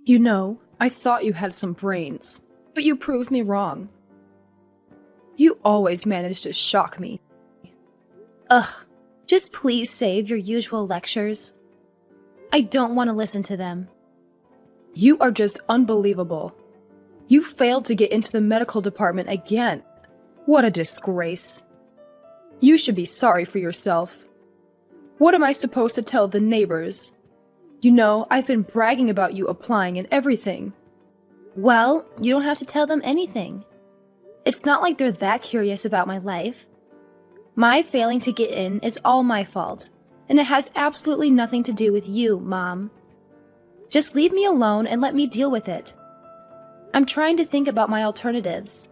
You know, I thought you had some brains, but you proved me wrong. You always manage to shock me. Ugh, just please save your usual lectures. I don't want to listen to them. You are just unbelievable. You failed to get into the medical department again. What a disgrace. You should be sorry for yourself. What am I supposed to tell the neighbors? You know, I've been bragging about you applying and everything. Well, you don't have to tell them anything. It's not like they're that curious about my life. My failing to get in is all my fault, and it has absolutely nothing to do with you, Mom. Just leave me alone and let me deal with it. I'm trying to think about my alternatives.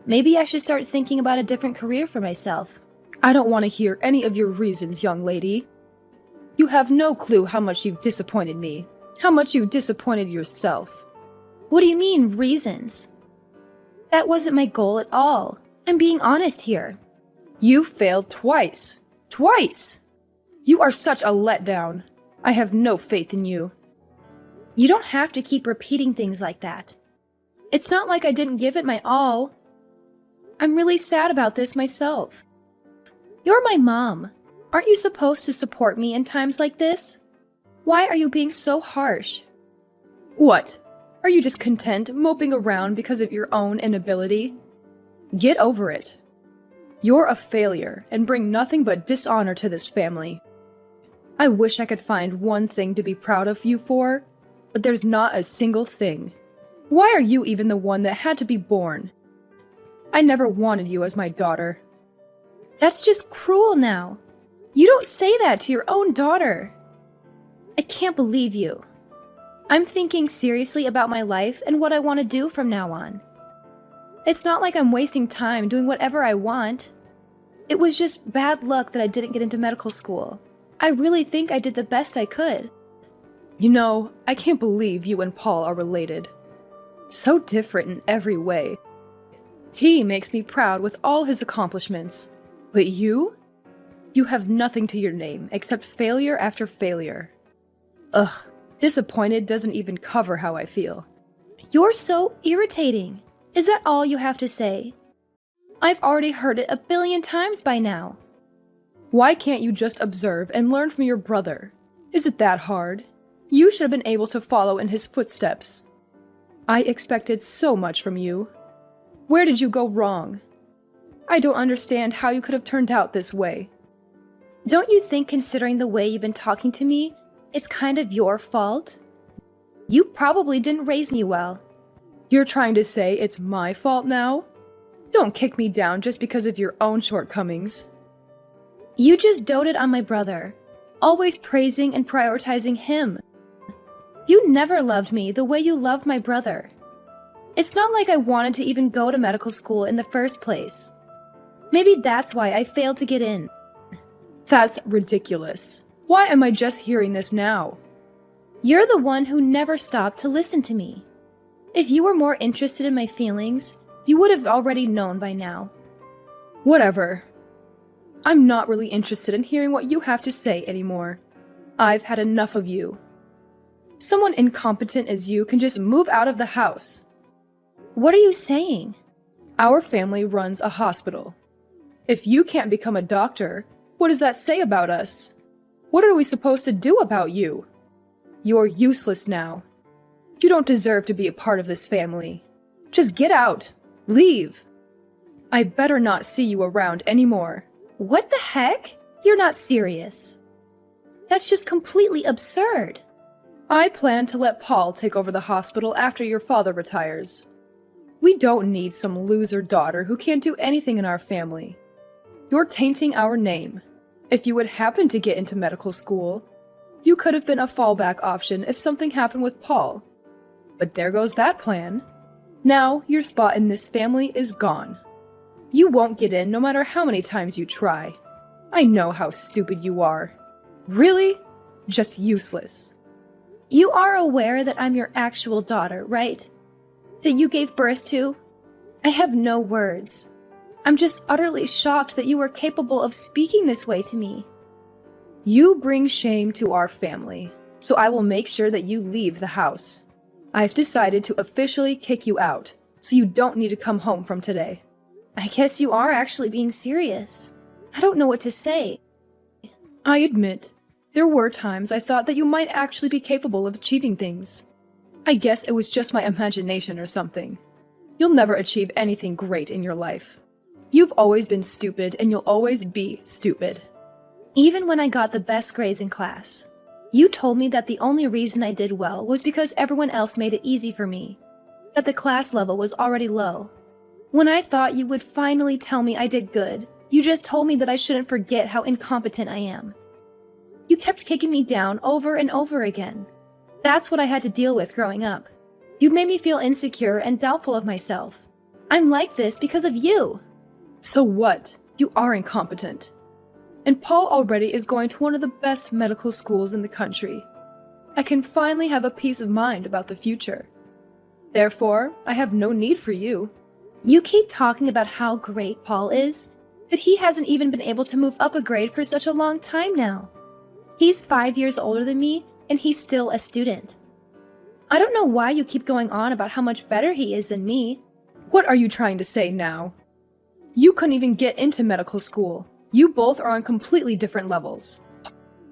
Maybe I should start thinking about a different career for myself. I don't want to hear any of your reasons, young lady. You have no clue how much you've disappointed me, how much you disappointed yourself. What do you mean, reasons? That wasn't my goal at all. I'm being honest here. You failed twice. Twice! You are such a letdown. I have no faith in you. You don't have to keep repeating things like that. It's not like I didn't give it my all. I'm really sad about this myself. You're my mom. Aren't you supposed to support me in times like this? Why are you being so harsh? What? Are you just content moping around because of your own inability? Get over it. You're a failure and bring nothing but dishonor to this family. I wish I could find one thing to be proud of you for, but there's not a single thing. Why are you even the one that had to be born? I never wanted you as my daughter. That's just cruel now. You don't say that to your own daughter. I can't believe you. I'm thinking seriously about my life and what I want to do from now on. It's not like I'm wasting time doing whatever I want. It was just bad luck that I didn't get into medical school. I really think I did the best I could. You know, I can't believe you and Paul are related. So different in every way. He makes me proud with all his accomplishments. But you? You have nothing to your name except failure after failure. Ugh, disappointed doesn't even cover how I feel. You're so irritating. Is that all you have to say? I've already heard it 1,000,000,000 times by now. Why can't you just observe and learn from your brother? Is it that hard? You should have been able to follow in his footsteps. I expected so much from you. Where did you go wrong? I don't understand how you could have turned out this way. Don't you think, considering the way you've been talking to me, it's kind of your fault? You probably didn't raise me well. You're trying to say it's my fault now? Don't kick me down just because of your own shortcomings. You just doted on my brother, always praising and prioritizing him. You never loved me the way you loved my brother. It's not like I wanted to even go to medical school in the first place. Maybe that's why I failed to get in. That's ridiculous. Why am I just hearing this now? You're the one who never stopped to listen to me. If you were more interested in my feelings, you would have already known by now. Whatever. I'm not really interested in hearing what you have to say anymore. I've had enough of you. Someone incompetent as you can just move out of the house. What are you saying? Our family runs a hospital. If you can't become a doctor, what does that say about us? What are we supposed to do about you? You're useless now. You don't deserve to be a part of this family. Just get out. Leave. I better not see you around anymore. What the heck? You're not serious. That's just completely absurd. I plan to let Paul take over the hospital after your father retires. We don't need some loser daughter who can't do anything in our family. You're tainting our name. If you would happen to get into medical school, you could have been a fallback option if something happened with Paul. But there goes that plan. Now your spot in this family is gone. You won't get in no matter how many times you try. I know how stupid you are. Really? Just useless. You are aware that I'm your actual daughter, right? That you gave birth to? I have no words. I'm just utterly shocked that you were capable of speaking this way to me. You bring shame to our family, so I will make sure that you leave the house. I've decided to officially kick you out, so you don't need to come home from today. I guess you are actually being serious. I don't know what to say. I admit, there were times I thought that you might actually be capable of achieving things. I guess it was just my imagination or something. You'll never achieve anything great in your life. You've always been stupid and you'll always be stupid. Even when I got the best grades in class, you told me that the only reason I did well was because everyone else made it easy for me, that the class level was already low. When I thought you would finally tell me I did good, you just told me that I shouldn't forget how incompetent I am. You kept kicking me down over and over again. That's what I had to deal with growing up. You made me feel insecure and doubtful of myself. I'm like this because of you. So what? You are incompetent. And Paul already is going to one of the best medical schools in the country. I can finally have a peace of mind about the future. Therefore, I have no need for you. You keep talking about how great Paul is, but he hasn't even been able to move up a grade for such a long time now. He's 5 years older than me, and he's still a student. I don't know why you keep going on about how much better he is than me. What are you trying to say now? You couldn't even get into medical school. You both are on completely different levels.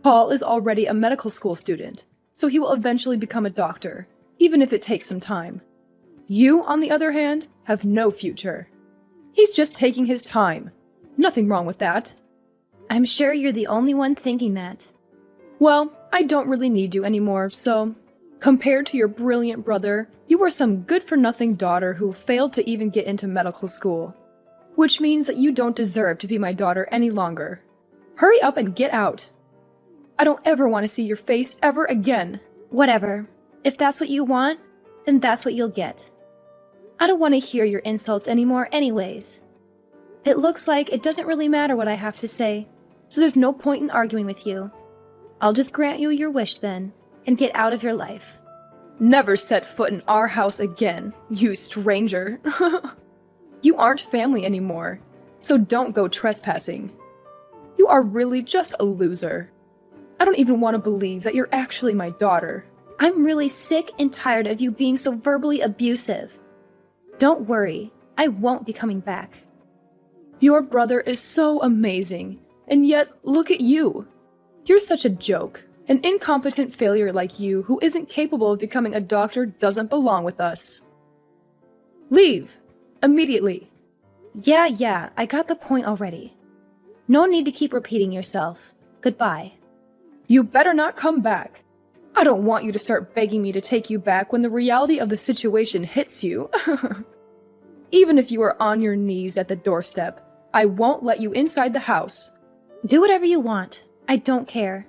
Paul is already a medical school student, so he will eventually become a doctor, even if it takes some time. You, on the other hand, have no future. He's just taking his time. Nothing wrong with that. I'm sure you're the only one thinking that. Well, I don't really need you anymore, so compared to your brilliant brother, you are some good-for-nothing daughter who failed to even get into medical school. Which means that you don't deserve to be my daughter any longer. Hurry up and get out. I don't ever want to see your face ever again. Whatever. If that's what you want, then that's what you'll get. I don't want to hear your insults anymore anyways. It looks like it doesn't really matter what I have to say, so there's no point in arguing with you. I'll just grant you your wish then, and get out of your life. Never set foot in our house again, you stranger. You aren't family anymore, so don't go trespassing. You are really just a loser. I don't even want to believe that you're actually my daughter. I'm really sick and tired of you being so verbally abusive. Don't worry, I won't be coming back. Your brother is so amazing, and yet look at you. You're such a joke. An incompetent failure like you who isn't capable of becoming a doctor doesn't belong with us. Leave! Immediately! Yeah, I got the point already. No need to keep repeating yourself. Goodbye. You better not come back. I don't want you to start begging me to take you back when the reality of the situation hits you. Even if you are on your knees at the doorstep, I won't let you inside the house. Do whatever you want. I don't care.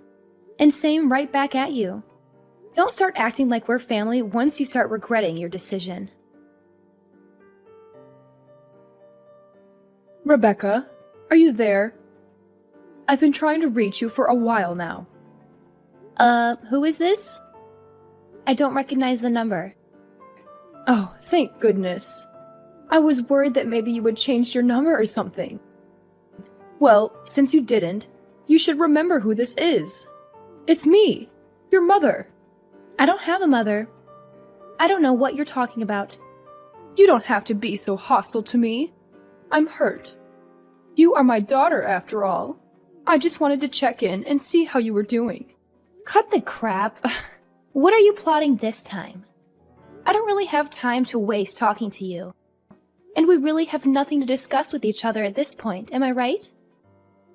And same right back at you. Don't start acting like we're family once you start regretting your decision. Rebecca, are you there? I've been trying to reach you for a while now. Who is this? I don't recognize the number. Oh, thank goodness. I was worried that maybe you would change your number or something. Well, since you didn't, you should remember who this is. It's me, your mother. I don't have a mother. I don't know what you're talking about. You don't have to be so hostile to me. I'm hurt. You are my daughter, after all. I just wanted to check in and see how you were doing. Cut the crap. What are you plotting this time? I don't really have time to waste talking to you. And we really have nothing to discuss with each other at this point, am I right?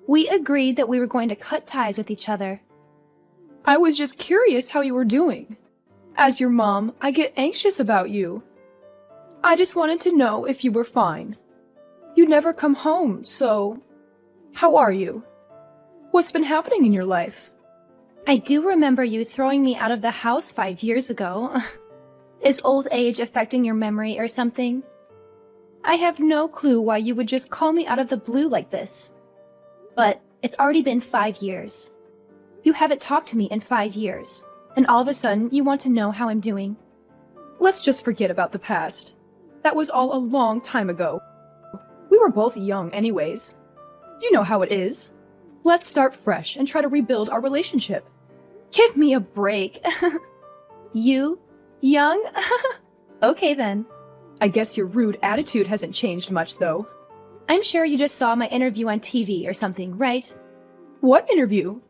We agreed that we were going to cut ties with each other. I was just curious how you were doing. As your mom, I get anxious about you. I just wanted to know if you were fine. You never come home, so... How are you? What's been happening in your life? I do remember you throwing me out of the house 5 years ago. Is old age affecting your memory or something? I have no clue why you would just call me out of the blue like this. But it's already been 5 years. You haven't talked to me in 5 years, and all of a sudden you want to know how I'm doing. Let's just forget about the past. That was all a long time ago. We were both young anyways. You know how it is. Let's start fresh and try to rebuild our relationship. Give me a break. You Young? Okay then. I guess your rude attitude hasn't changed much, though. I'm sure you just saw my interview on TV or something, right? What interview?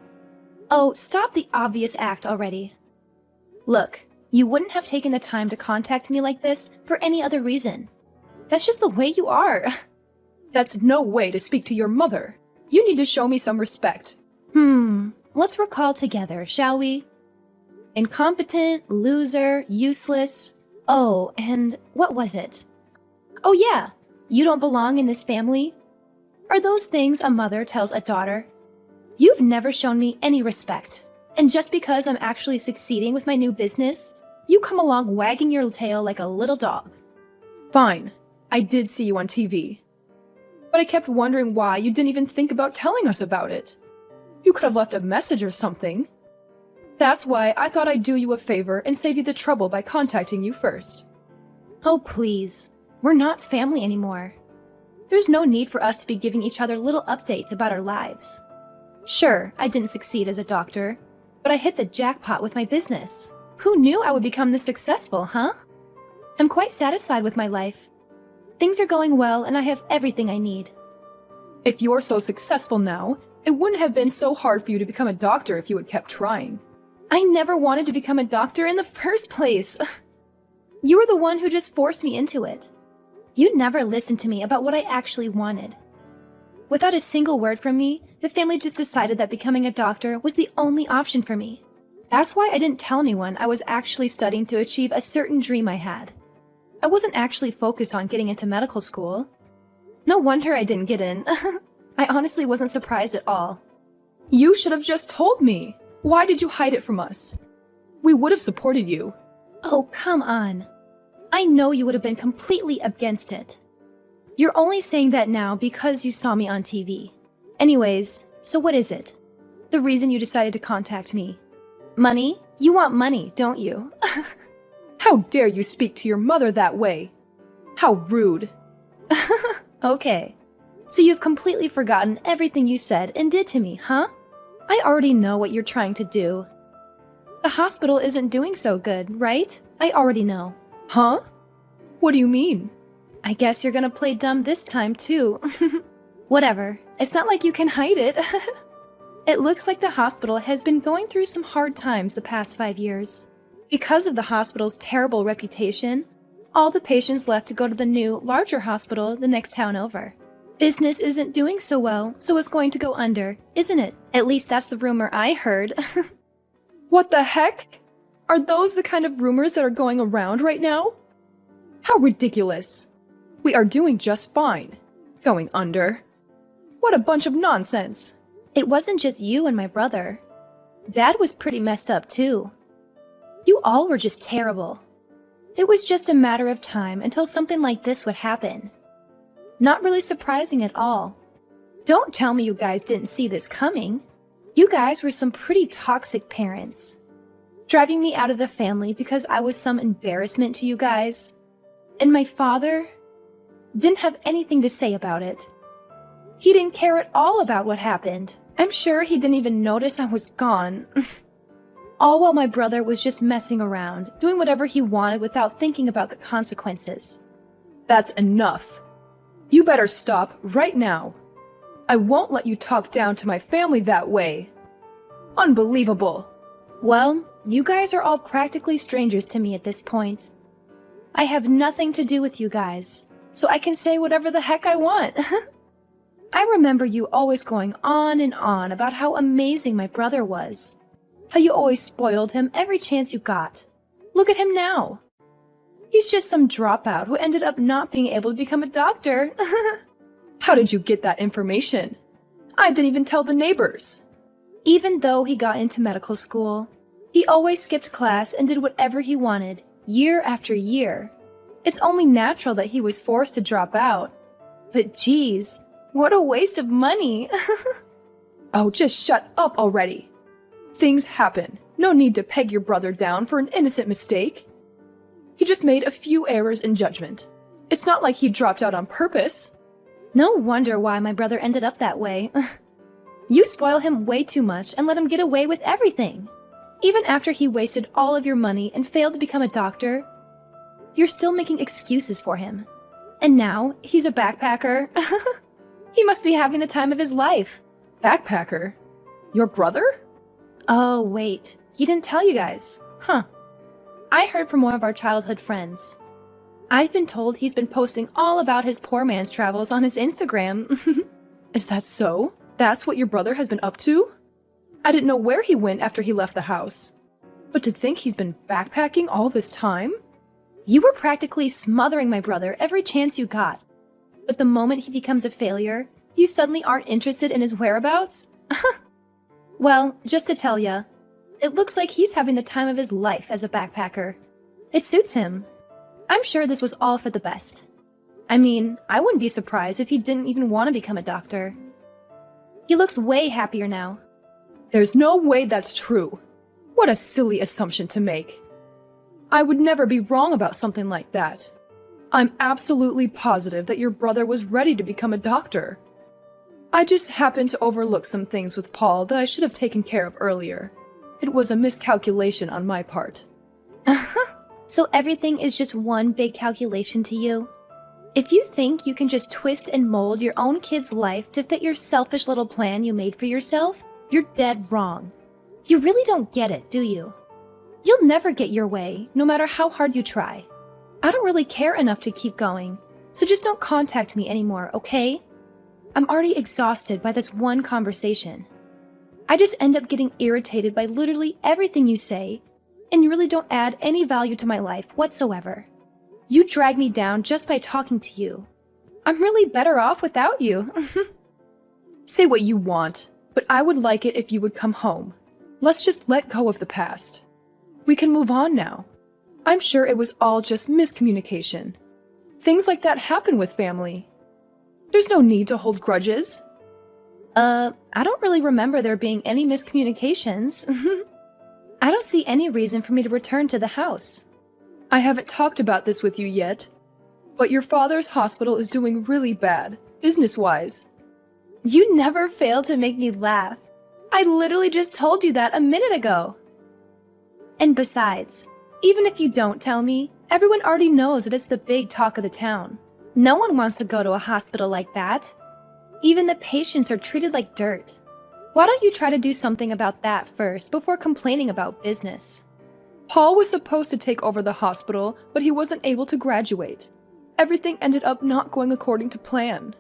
Oh, stop the obvious act already. Look, you wouldn't have taken the time to contact me like this for any other reason. That's just the way you are. That's no way to speak to your mother. You need to show me some respect. Let's recall together, shall we? Incompetent, loser, useless. Oh, and what was it? Oh yeah, you don't belong in this family. Are those things a mother tells a daughter? You've never shown me any respect. And just because I'm actually succeeding with my new business, you come along wagging your tail like a little dog. Fine, I did see you on TV. But I kept wondering why you didn't even think about telling us about it. You could have left a message or something. That's why I thought I'd do you a favor and save you the trouble by contacting you first. Oh please, we're not family anymore. There's no need for us to be giving each other little updates about our lives. Sure, I didn't succeed as a doctor, but I hit the jackpot with my business. Who knew I would become this successful, huh? I'm quite satisfied with my life. Things are going well and I have everything I need. If you're so successful now, it wouldn't have been so hard for you to become a doctor if you had kept trying. I never wanted to become a doctor in the first place. You were the one who just forced me into it. You never listened to me about what I actually wanted. Without a single word from me, the family just decided that becoming a doctor was the only option for me. That's why I didn't tell anyone I was actually studying to achieve a certain dream I had. I wasn't actually focused on getting into medical school. No wonder I didn't get in. I honestly wasn't surprised at all. You should have just told me. Why did you hide it from us? We would have supported you. Oh, come on. I know you would have been completely against it. You're only saying that now because you saw me on TV. Anyways, so what is it? The reason you decided to contact me? Money? You want money, don't you? How dare you speak to your mother that way? How rude. Okay. So you've completely forgotten everything you said and did to me, huh? I already know what you're trying to do. The hospital isn't doing so good, right? I already know. Huh? What do you mean? I guess you're gonna play dumb this time, too. Whatever. It's not like you can hide it. It looks like the hospital has been going through some hard times the past 5 years. Because of the hospital's terrible reputation, all the patients left to go to the new, larger hospital the next town over. Business isn't doing so well, so it's going to go under, isn't it? At least that's the rumor I heard. What the heck? Are those the kind of rumors that are going around right now? How ridiculous. We are doing just fine. Going under. What a bunch of nonsense. It wasn't just you and my brother. Dad was pretty messed up too. You all were just terrible. It was just a matter of time until something like this would happen. Not really surprising at all. Don't tell me you guys didn't see this coming. You guys were some pretty toxic parents. Driving me out of the family because I was some embarrassment to you guys. And my father didn't have anything to say about it. He didn't care at all about what happened. I'm sure he didn't even notice I was gone. All while my brother was just messing around, doing whatever he wanted without thinking about the consequences. That's enough. You better stop right now. I won't let you talk down to my family that way. Unbelievable. Well, you guys are all practically strangers to me at this point. I have nothing to do with you guys, so I can say whatever the heck I want. I remember you always going on and on about how amazing my brother was. How you always spoiled him every chance you got. Look at him now. He's just some dropout who ended up not being able to become a doctor. How did you get that information? I didn't even tell the neighbors. Even though he got into medical school, he always skipped class and did whatever he wanted, year after year. It's only natural that he was forced to drop out. But geez, what a waste of money. Oh, just shut up already. Things happen. No need to peg your brother down for an innocent mistake. He just made a few errors in judgment. It's not like he dropped out on purpose. No wonder why my brother ended up that way. You spoil him way too much and let him get away with everything. Even after he wasted all of your money and failed to become a doctor, you're still making excuses for him. And now, he's a backpacker. He must be having the time of his life. Backpacker? Your brother? Oh, wait. He didn't tell you guys. Huh. I heard from one of our childhood friends. I've been told he's been posting all about his poor man's travels on his Instagram. Is that so? That's what your brother has been up to? I didn't know where he went after he left the house. But to think he's been backpacking all this time? You were practically smothering my brother every chance you got. But the moment he becomes a failure, you suddenly aren't interested in his whereabouts? Well, just to tell ya, it looks like he's having the time of his life as a backpacker. It suits him. I'm sure this was all for the best. I mean, I wouldn't be surprised if he didn't even want to become a doctor. He looks way happier now. There's no way that's true. What a silly assumption to make. I would never be wrong about something like that. I'm absolutely positive that your brother was ready to become a doctor. I just happened to overlook some things with Paul that I should have taken care of earlier. It was a miscalculation on my part. So everything is just one big calculation to you? If you think you can just twist and mold your own kid's life to fit your selfish little plan you made for yourself, you're dead wrong. You really don't get it, do you? You'll never get your way, no matter how hard you try. I don't really care enough to keep going, so just don't contact me anymore, okay? I'm already exhausted by this one conversation. I just end up getting irritated by literally everything you say, and you really don't add any value to my life whatsoever. You drag me down just by talking to you. I'm really better off without you. Say what you want, but I would like it if you would come home. Let's just let go of the past. We can move on now. I'm sure it was all just miscommunication. Things like that happen with family. There's no need to hold grudges. I don't really remember there being any miscommunications. I don't see any reason for me to return to the house. I haven't talked about this with you yet, but your father's hospital is doing really bad, business-wise. You never fail to make me laugh. I literally just told you that a minute ago. And besides, even if you don't tell me, everyone already knows that it's the big talk of the town. No one wants to go to a hospital like that. Even the patients are treated like dirt. Why don't you try to do something about that first before complaining about business? Paul was supposed to take over the hospital, but he wasn't able to graduate. Everything ended up not going according to plan.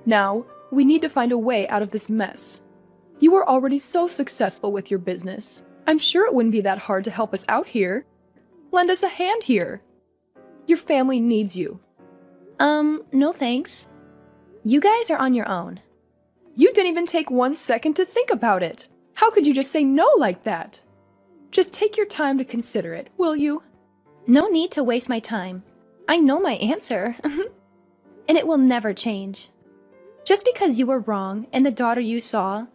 Now, we need to find a way out of this mess. You are already so successful with your business. I'm sure it wouldn't be that hard to help us out here. Lend us a hand here. Your family needs you. No thanks. You guys are on your own. You didn't even take 1 second to think about it. How could you just say no like that? Just take your time to consider it, will you? No need to waste my time. I know my answer. And it will never change. Just because you were wrong and the daughter you saw,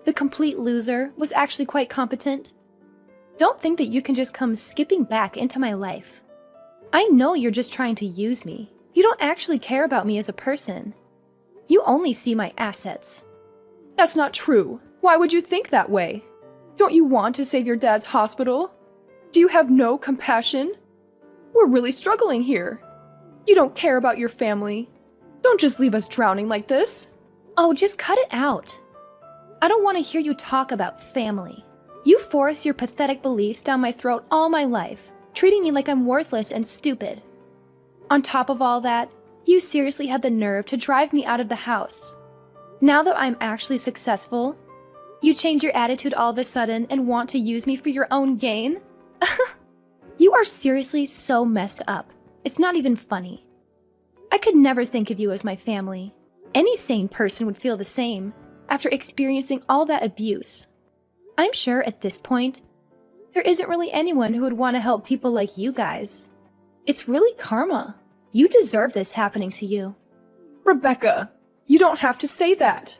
the complete loser, was actually quite competent, don't think that you can just come skipping back into my life. I know you're just trying to use me. You don't actually care about me as a person. You only see my assets. That's not true. Why would you think that way? Don't you want to save your dad's hospital? Do you have no compassion? We're really struggling here. You don't care about your family. Don't just leave us drowning like this. Oh, just cut it out. I don't want to hear you talk about family. You force your pathetic beliefs down my throat all my life, treating me like I'm worthless and stupid. On top of all that, you seriously had the nerve to drive me out of the house. Now that I'm actually successful, you change your attitude all of a sudden and want to use me for your own gain? You are seriously so messed up. It's not even funny. I could never think of you as my family. Any sane person would feel the same after experiencing all that abuse. I'm sure at this point, there isn't really anyone who would want to help people like you guys. It's really karma. You deserve this happening to you. Rebecca, you don't have to say that.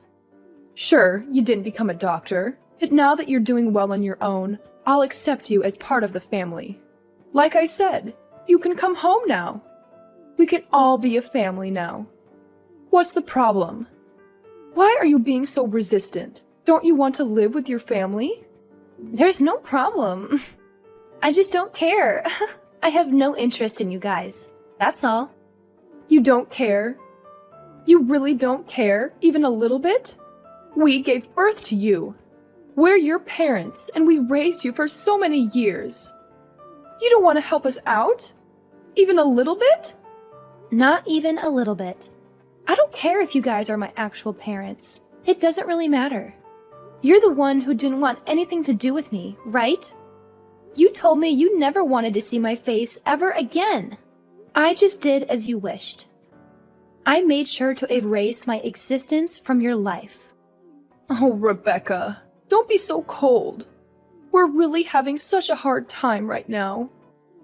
Sure, you didn't become a doctor, but now that you're doing well on your own, I'll accept you as part of the family. Like I said, you can come home now. We can all be a family now. What's the problem? Why are you being so resistant? Don't you want to live with your family? There's no problem. I just don't care. I have no interest in you guys. That's all. You don't care? You really don't care, even a little bit? We gave birth to you. We're your parents, and we raised you for so many years. You don't want to help us out? Even a little bit? Not even a little bit. I don't care if you guys are my actual parents. It doesn't really matter. You're the one who didn't want anything to do with me, right? You told me you never wanted to see my face ever again. I just did as you wished. I made sure to erase my existence from your life. Oh, Rebecca, don't be so cold. We're really having such a hard time right now.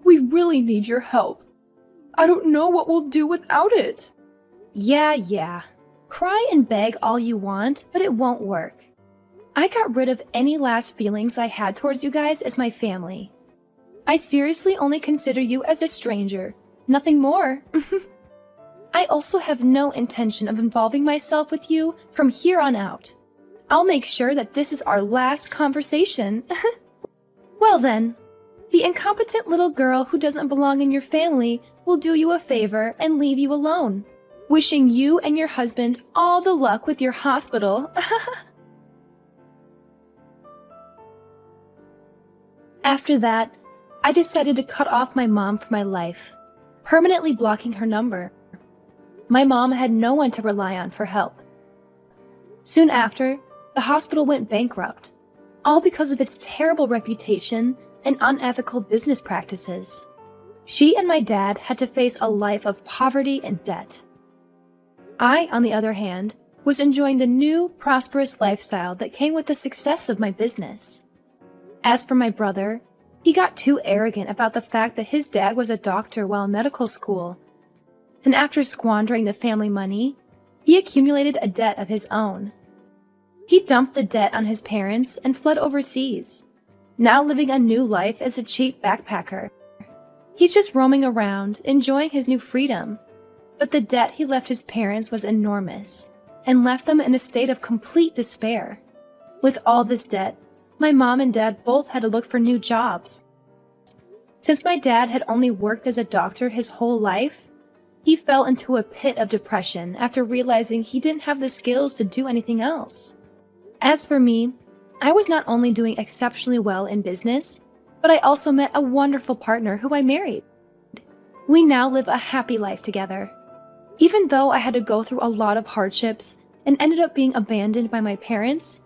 We really need your help. I don't know what we'll do without it. Yeah. Cry and beg all you want, but it won't work. I got rid of any last feelings I had towards you guys as my family. I seriously only consider you as a stranger, nothing more. I also have no intention of involving myself with you from here on out. I'll make sure that this is our last conversation. Well then, the incompetent little girl who doesn't belong in your family will do you a favor and leave you alone, wishing you and your husband all the luck with your hospital. After that, I decided to cut off my mom from my life, permanently blocking her number. My mom had no one to rely on for help. Soon after, the hospital went bankrupt, all because of its terrible reputation and unethical business practices. She and my dad had to face a life of poverty and debt. I, on the other hand, was enjoying the new, prosperous lifestyle that came with the success of my business. As for my brother, he got too arrogant about the fact that his dad was a doctor while in medical school. And after squandering the family money, he accumulated a debt of his own. He dumped the debt on his parents and fled overseas, now living a new life as a cheap backpacker. He's just roaming around, enjoying his new freedom. But the debt he left his parents was enormous, and left them in a state of complete despair. With all this debt, my mom and dad both had to look for new jobs. Since my dad had only worked as a doctor his whole life, he fell into a pit of depression after realizing he didn't have the skills to do anything else. As for me, I was not only doing exceptionally well in business, but I also met a wonderful partner who I married. We now live a happy life together. Even though I had to go through a lot of hardships and ended up being abandoned by my parents,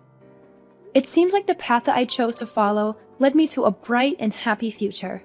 it seems like the path that I chose to follow led me to a bright and happy future.